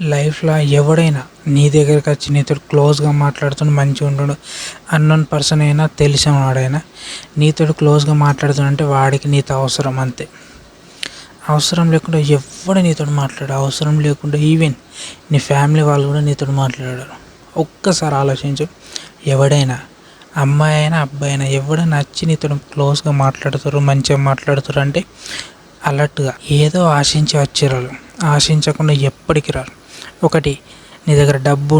లైఫ్‌లో ఎవడైనా నీ దగ్గరకొచ్చి నీతోటి క్లోజ్‌గా మాట్లాడుతుండు, మంచిగుంటుండు. అన్నోన్ పర్సన్ అయినా, తెలిసిన వాడైనా నీతోటి క్లోజ్‌గా మాట్లాడుతుండంటే వాడికి నీతో అవసరం అంతే. అవసరం లేకుండా ఎవ్వడు నీతోటి మాట్లాడడు. అవసరం లేకుండా ఈవెన్ నీ ఫ్యామిలీ వాళ్ళు కూడా నీతోటి మాట్లాడరు. ఒక్కసారి ఆలోచించు. ఎవడైనా అమ్మాయి అయినా, అబ్బాయి అయినా ఎవడైనా వచ్చి నీతోటి క్లోజ్‌గా మాట్లాడుతుర్రు, మంచిగా మాట్లాడుతుర్రు అంటే అలర్ట్‌గా ఏదో ఆశించి వచ్చిర్రు వాళ్ళు. ఆశించకుండా ఎప్పటికి రారు. ఒకటి, నీ దగ్గర డబ్బు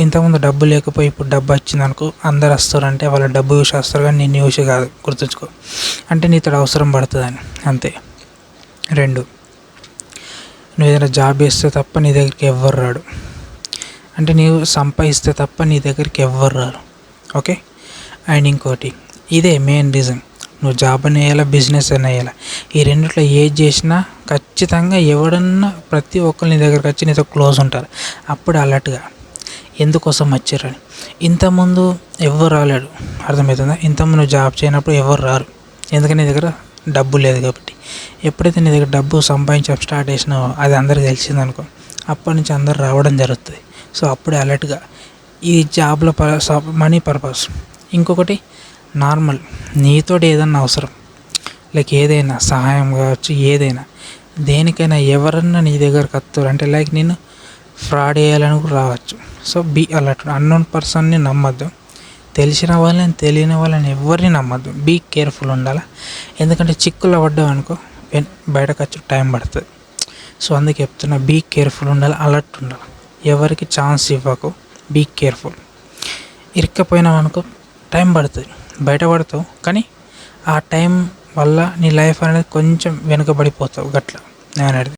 ఇంతకుముందు డబ్బు లేకపోయి ఇప్పుడు డబ్బు వచ్చిందనుకో, అందరు వస్తారంటే వాళ్ళ డబ్బు చూసి వస్తారు కానీ నిన్ను చూసి కాదు, గుర్తుంచుకో. అంటే నీతో అవసరం పడుతుందని అంతే. 2, నువ్వు ఏదైనా జాబ్ చేస్తే తప్ప నీ దగ్గరికి ఎవ్వరు రాడు. అంటే నీవు సంపాదిస్తే తప్ప నీ దగ్గరికి ఎవ్వరు రారు. ఓకే. అండ్ ఇంకోటి, ఇదే మెయిన్ రీజన్. నువ్వు జాబ్ అని వేయాలా, బిజినెస్ అని వేయాలా, ఈ రెండిట్లో ఏది చేసినా ఖచ్చితంగా ఎవడన్నా ప్రతి ఒక్కరు నీ దగ్గరకు వచ్చి నీతో క్లోజ్ ఉంటారు. అప్పుడు అలర్ట్గా ఎందుకోసం వచ్చారని. ఇంతకుముందు ఎవ్వరు రాలేడు, అర్థమవుతుందా? ఇంతకుముందు నువ్వు జాబ్ చేయనప్పుడు ఎవరు రారు, ఎందుకంటే నీ దగ్గర డబ్బు లేదు కాబట్టి. ఎప్పుడైతే నీ దగ్గర డబ్బు సంపాదించడం స్టార్ట్ చేసినావో, అది అందరికి తెలిసిందనుకో, అప్పటి నుంచి అందరు రావడం జరుగుతుంది. సో అప్పుడే అలర్ట్గా ఈ జాబ్లో మనీ పర్పస్. ఇంకొకటి నార్మల్, నీతోటి ఏదన్నా అవసరం, లైక్ ఏదైనా సహాయం కావచ్చు, ఏదైనా దేనికైనా ఎవరన్నా నీ దగ్గరకు వస్తారు అంటే లైక్ నేను ఫ్రాడ్ చేయాలని కూడా రావచ్చు. So be alert. అన్నోన్ పర్సన్ని నమ్మద్దు, తెలిసిన వాళ్ళని తెలియని వాళ్ళని ఎవరిని నమ్మద్దు. బీ కేర్ఫుల్ ఉండాలి. ఎందుకంటే చిక్కులో పడ్డావు అనుకో, బయటకు వచ్చి టైం పడుతుంది. సో అందుకే చెప్తున్నా, బీ కేర్ఫుల్ ఉండాలి, అలర్ట్ ఉండాలి. ఎవరికి ఛాన్స్ ఇవ్వకు, బీ కేర్ఫుల్. ఇరుక్కపోయినావు అనుకో, టైం పడుతుంది, బయటపడతావు, కానీ ఆ టైం వల్ల నీ లైఫ్ అనేది కొంచెం వెనుకబడిపోతావు. గట్లా నేను అనేది.